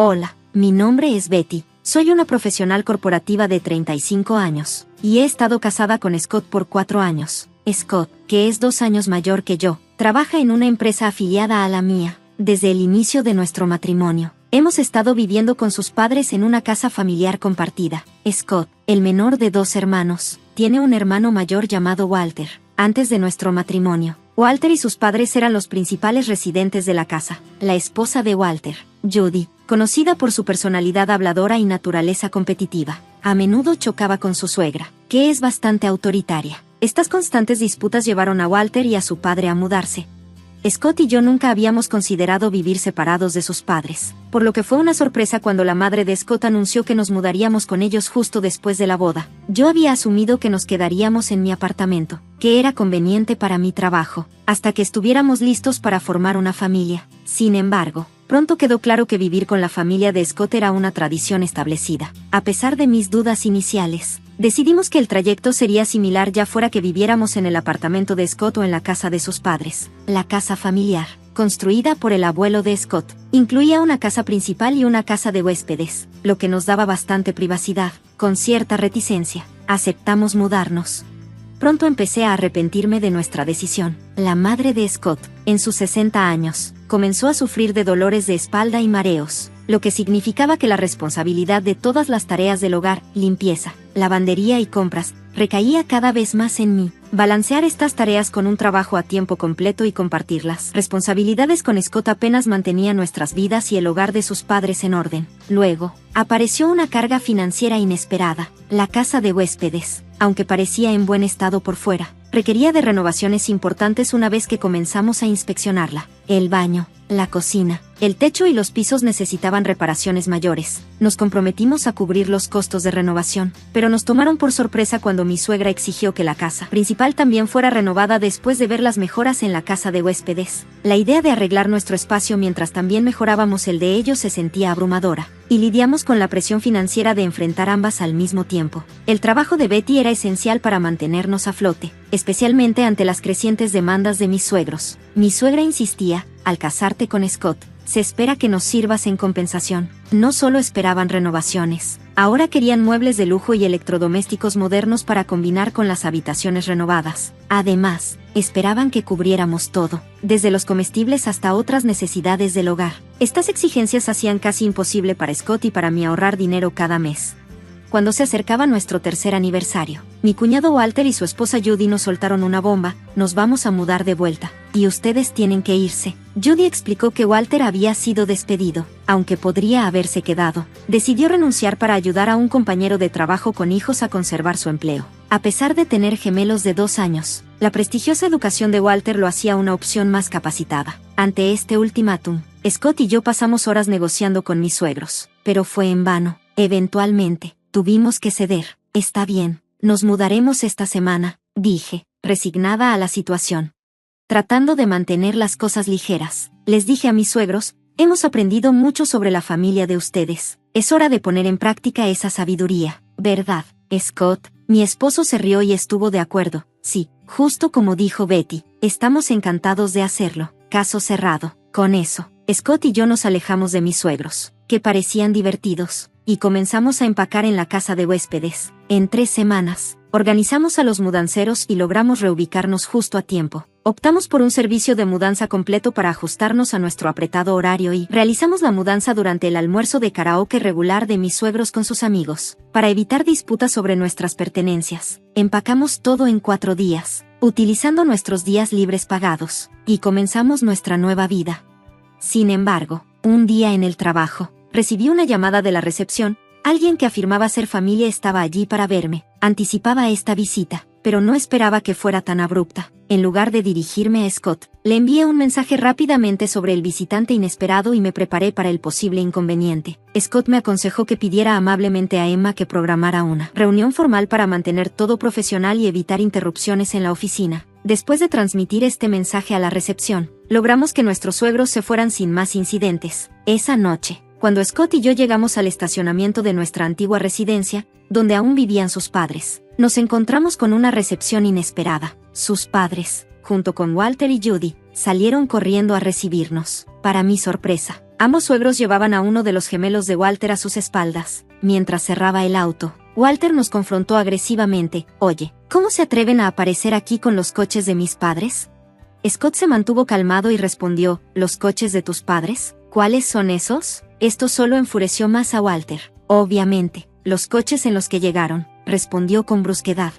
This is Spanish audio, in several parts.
Hola, mi nombre es Betty. Soy una profesional corporativa de 35 años, y he estado casada con Scott por 4 años. Scott, que es 2 años mayor que yo, trabaja en una empresa afiliada a la mía. Desde el inicio de nuestro matrimonio, hemos estado viviendo con sus padres en una casa familiar compartida. Scott, el menor de 2 hermanos, tiene un hermano mayor llamado Walter. Antes de nuestro matrimonio, Walter y sus padres eran los principales residentes de la casa. La esposa de Walter, Judy, conocida por su personalidad habladora y naturaleza competitiva, a menudo chocaba con su suegra, que es bastante autoritaria. Estas constantes disputas llevaron a Walter y a su padre a mudarse. Scott y yo nunca habíamos considerado vivir separados de sus padres, por lo que fue una sorpresa cuando la madre de Scott anunció que nos mudaríamos con ellos justo después de la boda. Yo había asumido que nos quedaríamos en mi apartamento, que era conveniente para mi trabajo, hasta que estuviéramos listos para formar una familia. Sin embargo, pronto quedó claro que vivir con la familia de Scott era una tradición establecida. A pesar de mis dudas iniciales, decidimos que el trayecto sería similar ya fuera que viviéramos en el apartamento de Scott o en la casa de sus padres. La casa familiar, construida por el abuelo de Scott, incluía una casa principal y una casa de huéspedes, lo que nos daba bastante privacidad. Con cierta reticencia, aceptamos mudarnos. Pronto empecé a arrepentirme de nuestra decisión. La madre de Scott, en sus 60 años, comenzó a sufrir de dolores de espalda y mareos, lo que significaba que la responsabilidad de todas las tareas del hogar, limpieza, lavandería y compras, recaía cada vez más en mí. Balancear estas tareas con un trabajo a tiempo completo y compartirlas responsabilidades con Scott apenas mantenía nuestras vidas y el hogar de sus padres en orden. Luego, apareció una carga financiera inesperada. La casa de huéspedes, aunque parecía en buen estado por fuera, requería de renovaciones importantes una vez que comenzamos a inspeccionarla. El baño, la cocina, el techo y los pisos necesitaban reparaciones mayores. Nos comprometimos a cubrir los costos de renovación, pero nos tomaron por sorpresa cuando mi suegra exigió que la casa principal también fuera renovada después de ver las mejoras en la casa de huéspedes. La idea de arreglar nuestro espacio mientras también mejorábamos el de ellos se sentía abrumadora, y lidiamos con la presión financiera de enfrentar ambas al mismo tiempo. El trabajo de Betty era esencial para mantenernos a flote, especialmente ante las crecientes demandas de mis suegros. Mi suegra insistía: al casarte con Scott, se espera que nos sirvas en compensación. No solo esperaban renovaciones, ahora querían muebles de lujo y electrodomésticos modernos para combinar con las habitaciones renovadas. Además, esperaban que cubriéramos todo, desde los comestibles hasta otras necesidades del hogar. Estas exigencias hacían casi imposible para Scott y para mí ahorrar dinero cada mes. Cuando se acercaba nuestro 3er aniversario, mi cuñado Walter y su esposa Judy nos soltaron una bomba: nos vamos a mudar de vuelta, y ustedes tienen que irse. Judy explicó que Walter había sido despedido, aunque podría haberse quedado. Decidió renunciar para ayudar a un compañero de trabajo con hijos a conservar su empleo. A pesar de tener gemelos de 2 años, la prestigiosa educación de Walter lo hacía una opción más capacitada. Ante este ultimátum, Scott y yo pasamos horas negociando con mis suegros, pero fue en vano. Eventualmente, tuvimos que ceder. Está bien, nos mudaremos esta semana, dije, resignada a la situación. Tratando de mantener las cosas ligeras, les dije a mis suegros: hemos aprendido mucho sobre la familia de ustedes. Es hora de poner en práctica esa sabiduría, ¿verdad, Scott? Mi esposo se rió y estuvo de acuerdo. Sí, justo como dijo Betty, estamos encantados de hacerlo. Caso cerrado. Con eso, Scott y yo nos alejamos de mis suegros, que parecían divertidos, y comenzamos a empacar en la casa de huéspedes. En 3 semanas, organizamos a los mudanceros y logramos reubicarnos justo a tiempo. Optamos por un servicio de mudanza completo para ajustarnos a nuestro apretado horario y realizamos la mudanza durante el almuerzo de karaoke regular de mis suegros con sus amigos. Para evitar disputas sobre nuestras pertenencias, empacamos todo en 4 días, utilizando nuestros días libres pagados, y comenzamos nuestra nueva vida. Sin embargo, un día en el trabajo, recibí una llamada de la recepción. Alguien que afirmaba ser familia estaba allí para verme. Anticipaba esta visita, pero no esperaba que fuera tan abrupta. En lugar de dirigirme a Scott, le envié un mensaje rápidamente sobre el visitante inesperado y me preparé para el posible inconveniente. Scott me aconsejó que pidiera amablemente a Emma que programara una reunión formal para mantener todo profesional y evitar interrupciones en la oficina. Después de transmitir este mensaje a la recepción, logramos que nuestros suegros se fueran sin más incidentes. Esa noche, cuando Scott y yo llegamos al estacionamiento de nuestra antigua residencia, donde aún vivían sus padres, nos encontramos con una recepción inesperada. Sus padres, junto con Walter y Judy, salieron corriendo a recibirnos. Para mi sorpresa, Ambos suegros llevaban a uno de los gemelos de Walter a sus espaldas. Mientras cerraba el auto, Walter nos confrontó agresivamente. Oye, ¿cómo se atreven a aparecer aquí con los coches de mis padres? Scott se mantuvo calmado y respondió, ¿los coches de tus padres? ¿Cuáles son esos? Esto solo enfureció más a Walter. Obviamente, los coches en los que llegaron, respondió con brusquedad.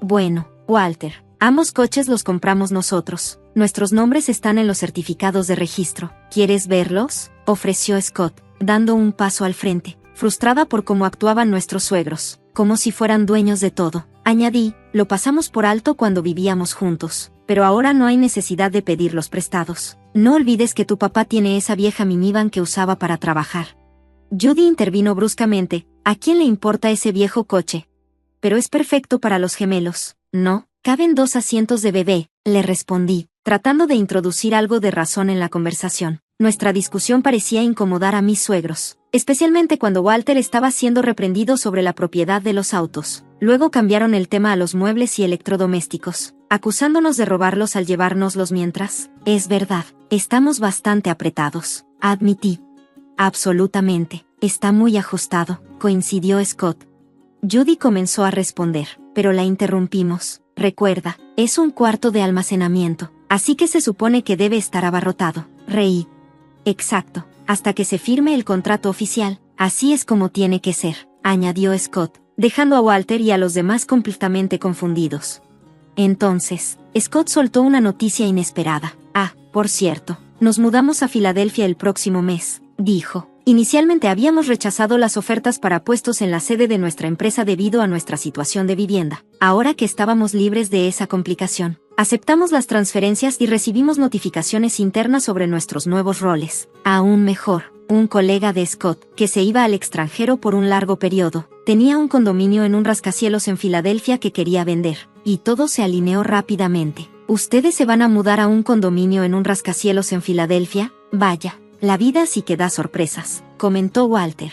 Bueno, Walter, ambos coches los compramos nosotros. Nuestros nombres están en los certificados de registro. ¿Quieres verlos?, ofreció Scott, dando un paso al frente, frustrada por cómo actuaban nuestros suegros, como si fueran dueños de todo. Añadí, lo pasamos por alto cuando vivíamos juntos, pero ahora no hay necesidad de pedirlos prestados. No olvides que tu papá tiene esa vieja minivan que usaba para trabajar. Judy intervino bruscamente, ¿a quién le importa ese viejo coche? Pero es perfecto para los gemelos, ¿no? Caben 2 asientos de bebé, le respondí, tratando de introducir algo de razón en la conversación. Nuestra discusión parecía incomodar a mis suegros, especialmente cuando Walter estaba siendo reprendido sobre la propiedad de los autos. Luego cambiaron el tema a los muebles y electrodomésticos, acusándonos de robarlos al llevárnoslos mientras. Es verdad, estamos bastante apretados, admití. Absolutamente, está muy ajustado, coincidió Scott. Judy comenzó a responder, pero la interrumpimos. Recuerda, es un cuarto de almacenamiento, así que se supone que debe estar abarrotado. Reí. Exacto, hasta que se firme el contrato oficial, así es como tiene que ser, añadió Scott, dejando a Walter y a los demás completamente confundidos. Entonces, Scott soltó una noticia inesperada. Ah, por cierto, nos mudamos a Filadelfia el próximo mes, dijo. Inicialmente habíamos rechazado las ofertas para puestos en la sede de nuestra empresa debido a nuestra situación de vivienda. Ahora que estábamos libres de esa complicación, aceptamos las transferencias y recibimos notificaciones internas sobre nuestros nuevos roles. Aún mejor, un colega de Scott, que se iba al extranjero por un largo periodo, tenía un condominio en un rascacielos en Filadelfia que quería vender, y todo se alineó rápidamente. ¿Ustedes se van a mudar a un condominio en un rascacielos en Filadelfia? Vaya. La vida sí que da sorpresas, comentó Walter.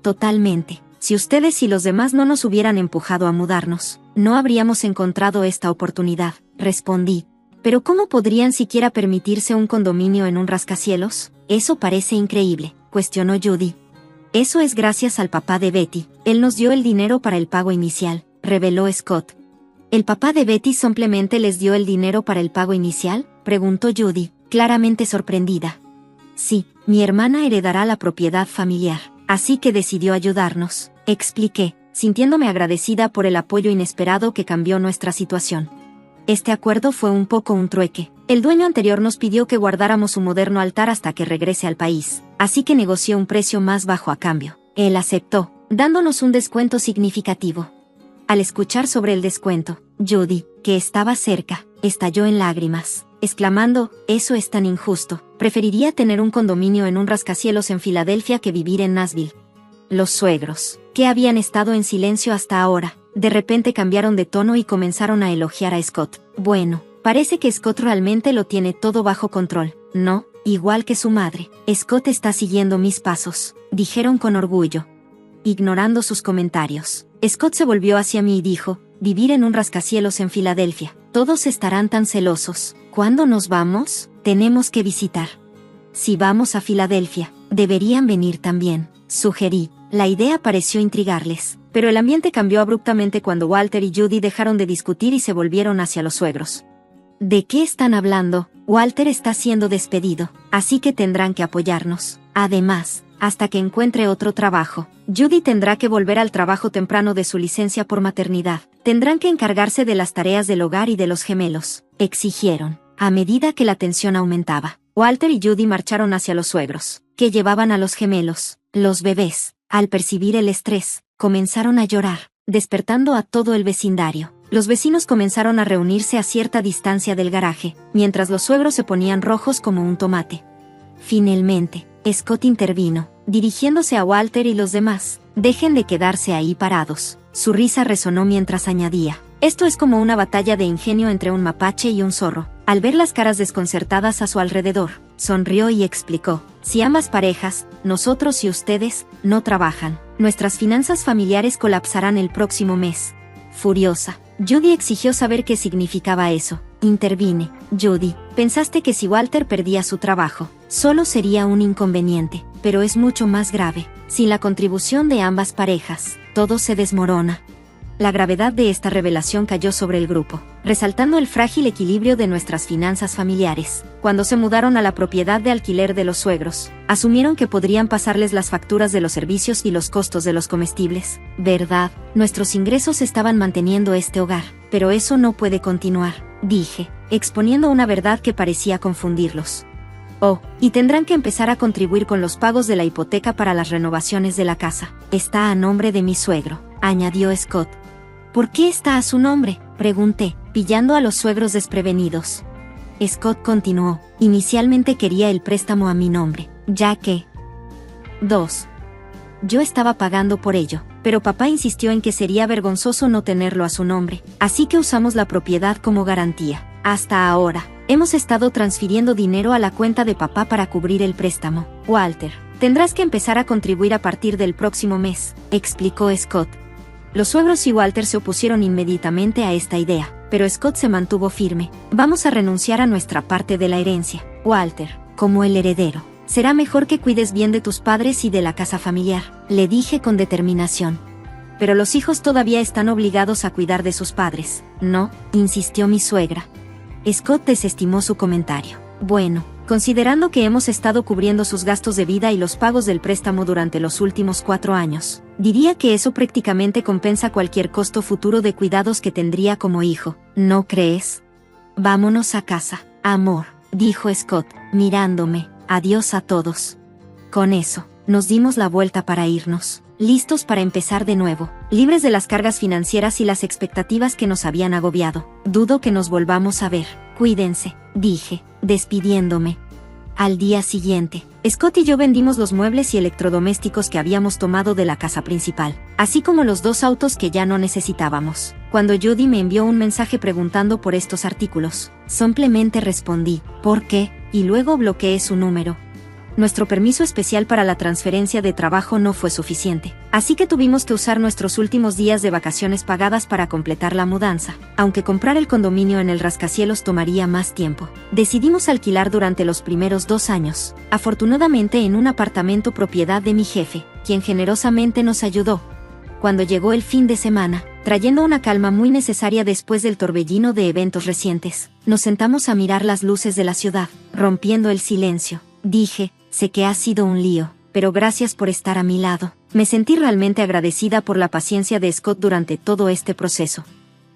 Totalmente. Si ustedes y los demás no nos hubieran empujado a mudarnos, no habríamos encontrado esta oportunidad, respondí. Pero ¿cómo podrían siquiera permitirse un condominio en un rascacielos? Eso parece increíble, cuestionó Judy. Eso es gracias al papá de Betty. Él nos dio el dinero para el pago inicial, reveló Scott. ¿El papá de Betty simplemente les dio el dinero para el pago inicial?, preguntó Judy, claramente sorprendida. Sí, mi hermana heredará la propiedad familiar, así que decidió ayudarnos, expliqué, sintiéndome agradecida por el apoyo inesperado que cambió nuestra situación. Este acuerdo fue un poco un trueque. El dueño anterior nos pidió que guardáramos un moderno altar hasta que regrese al país, así que negoció un precio más bajo a cambio. Él aceptó, dándonos un descuento significativo. Al escuchar sobre el descuento, Judy, que estaba cerca, estalló en lágrimas, exclamando, «Eso es tan injusto, preferiría tener un condominio en un rascacielos en Filadelfia que vivir en Nashville». Los suegros, que habían estado en silencio hasta ahora, de repente cambiaron de tono y comenzaron a elogiar a Scott. Bueno, parece que Scott realmente lo tiene todo bajo control, ¿no? Igual que su madre. Scott está siguiendo mis pasos, dijeron con orgullo. Ignorando sus comentarios, Scott se volvió hacia mí y dijo, «Vivir en un rascacielos en Filadelfia. Todos estarán tan celosos. ¿Cuándo nos vamos? Tenemos que visitar». Si vamos a Filadelfia, deberían venir también, sugerí. La idea pareció intrigarles, pero el ambiente cambió abruptamente cuando Walter y Judy dejaron de discutir y se volvieron hacia los suegros. ¿De qué están hablando? Walter está siendo despedido, así que tendrán que apoyarnos. Además, hasta que encuentre otro trabajo, Judy tendrá que volver al trabajo temprano de su licencia por maternidad. Tendrán que encargarse de las tareas del hogar y de los gemelos, exigieron. A medida que la tensión aumentaba, Walter y Judy marcharon hacia los suegros, que llevaban a los gemelos. Los bebés, al percibir el estrés, comenzaron a llorar, despertando a todo el vecindario. Los vecinos comenzaron a reunirse a cierta distancia del garaje, mientras los suegros se ponían rojos como un tomate. Finalmente, Scott intervino, dirigiéndose a Walter y los demás. «Dejen de quedarse ahí parados». Su risa resonó mientras añadía, «Esto es como una batalla de ingenio entre un mapache y un zorro». Al ver las caras desconcertadas a su alrededor, sonrió y explicó, «Si ambas parejas, nosotros y ustedes, no trabajan, nuestras finanzas familiares colapsarán el próximo mes». Furiosa, Judy exigió saber qué significaba eso. Intervine. «Judy, ¿pensaste que si Walter perdía su trabajo, Solo sería un inconveniente, pero es mucho más grave. Sin la contribución de ambas parejas, todo se desmorona. La gravedad de esta revelación cayó sobre el grupo, resaltando el frágil equilibrio de nuestras finanzas familiares. Cuando se mudaron a la propiedad de alquiler de los suegros, asumieron que podrían pasarles las facturas de los servicios y los costos de los comestibles. ¿Verdad? Nuestros ingresos estaban manteniendo este hogar, pero eso no puede continuar, dije, exponiendo una verdad que parecía confundirlos. Oh, y tendrán que empezar a contribuir con los pagos de la hipoteca para las renovaciones de la casa. Está a nombre de mi suegro, añadió Scott. ¿Por qué está a su nombre?, pregunté, pillando a los suegros desprevenidos. Scott continuó, inicialmente quería el préstamo a mi nombre, ya que 2. Yo estaba pagando por ello, pero papá insistió en que sería vergonzoso no tenerlo a su nombre, así que usamos la propiedad como garantía. Hasta ahora, hemos estado transfiriendo dinero a la cuenta de papá para cubrir el préstamo. Walter, tendrás que empezar a contribuir a partir del próximo mes, explicó Scott. Los suegros y Walter se opusieron inmediatamente a esta idea, pero Scott se mantuvo firme. Vamos a renunciar a nuestra parte de la herencia. Walter, como el heredero, será mejor que cuides bien de tus padres y de la casa familiar, le dije con determinación. Pero los hijos todavía están obligados a cuidar de sus padres. No, insistió mi suegra. Scott desestimó su comentario. Bueno, considerando que hemos estado cubriendo sus gastos de vida y los pagos del préstamo durante los últimos 4 años, diría que eso prácticamente compensa cualquier costo futuro de cuidados que tendría como hijo, ¿no crees? Vámonos a casa, amor, dijo Scott, mirándome. Adiós a todos. Con eso, nos dimos la vuelta para irnos, listos para empezar de nuevo, libres de las cargas financieras y las expectativas que nos habían agobiado. Dudo que nos volvamos a ver. Cuídense, dije, despidiéndome. Al día siguiente, Scott y yo vendimos los muebles y electrodomésticos que habíamos tomado de la casa principal, así como los 2 autos que ya no necesitábamos. Cuando Judy me envió un mensaje preguntando por estos artículos, simplemente respondí, ¿por qué?, y luego bloqueé su número. Nuestro permiso especial para la transferencia de trabajo no fue suficiente, así que tuvimos que usar nuestros últimos días de vacaciones pagadas para completar la mudanza. Aunque comprar el condominio en el rascacielos tomaría más tiempo, decidimos alquilar durante los primeros 2 años, afortunadamente en un apartamento propiedad de mi jefe, quien generosamente nos ayudó. Cuando llegó el fin de semana, trayendo una calma muy necesaria después del torbellino de eventos recientes, nos sentamos a mirar las luces de la ciudad, rompiendo el silencio. Dije, sé que ha sido un lío, pero gracias por estar a mi lado. Me sentí realmente agradecida por la paciencia de Scott durante todo este proceso.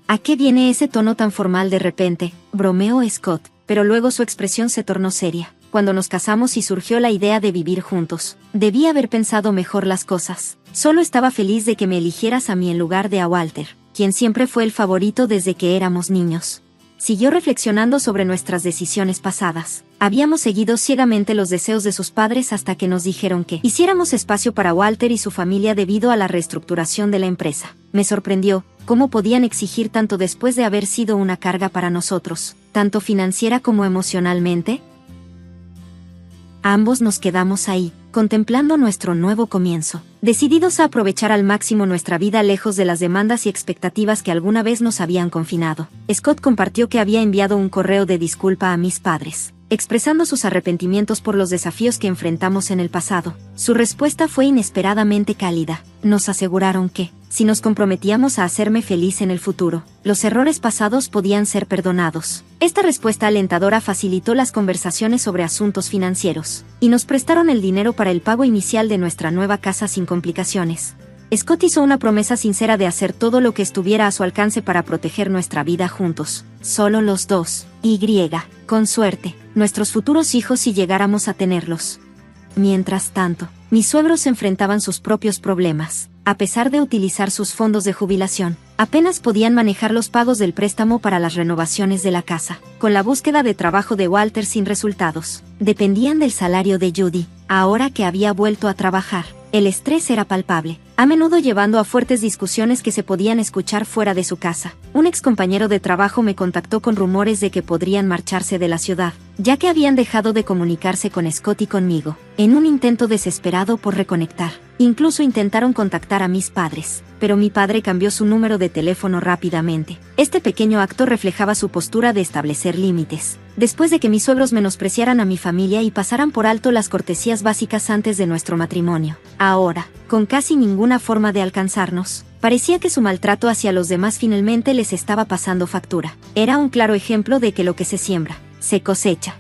¿A qué viene ese tono tan formal de repente?, bromeó Scott, pero luego su expresión se tornó seria. Cuando nos casamos y surgió la idea de vivir juntos, debí haber pensado mejor las cosas. Solo estaba feliz de que me eligieras a mí en lugar de a Walter, quien siempre fue el favorito desde que éramos niños. Siguió reflexionando sobre nuestras decisiones pasadas. Habíamos seguido ciegamente los deseos de sus padres hasta que nos dijeron que hiciéramos espacio para Walter y su familia debido a la reestructuración de la empresa. Me sorprendió cómo podían exigir tanto después de haber sido una carga para nosotros, tanto financiera como emocionalmente. Ambos nos quedamos ahí, contemplando nuestro nuevo comienzo, decididos a aprovechar al máximo nuestra vida lejos de las demandas y expectativas que alguna vez nos habían confinado. Scott compartió que había enviado un correo de disculpa a mis padres, expresando sus arrepentimientos por los desafíos que enfrentamos en el pasado. Su respuesta fue inesperadamente cálida. Nos aseguraron que, si nos comprometíamos a hacerme feliz en el futuro, los errores pasados podían ser perdonados. Esta respuesta alentadora facilitó las conversaciones sobre asuntos financieros, y nos prestaron el dinero para el pago inicial de nuestra nueva casa sin complicaciones. Scott hizo una promesa sincera de hacer todo lo que estuviera a su alcance para proteger nuestra vida juntos, solo los dos, con suerte, nuestros futuros hijos si llegáramos a tenerlos. Mientras tanto, mis suegros enfrentaban sus propios problemas. A pesar de utilizar sus fondos de jubilación, apenas podían manejar los pagos del préstamo para las renovaciones de la casa. Con la búsqueda de trabajo de Walter sin resultados, dependían del salario de Judy. Ahora que había vuelto a trabajar, el estrés era palpable, a menudo llevando a fuertes discusiones que se podían escuchar fuera de su casa. Un excompañero de trabajo me contactó con rumores de que podrían marcharse de la ciudad, ya que habían dejado de comunicarse con Scott y conmigo, en un intento desesperado por reconectar. Incluso intentaron contactar a mis padres, pero mi padre cambió su número de teléfono rápidamente. Este pequeño acto reflejaba su postura de establecer límites. después de que mis suegros menospreciaran a mi familia y pasaran por alto las cortesías básicas antes de nuestro matrimonio. Ahora, con casi ninguna forma de alcanzarnos, parecía que su maltrato hacia los demás finalmente les estaba pasando factura. Era un claro ejemplo de que lo que se siembra, se cosecha.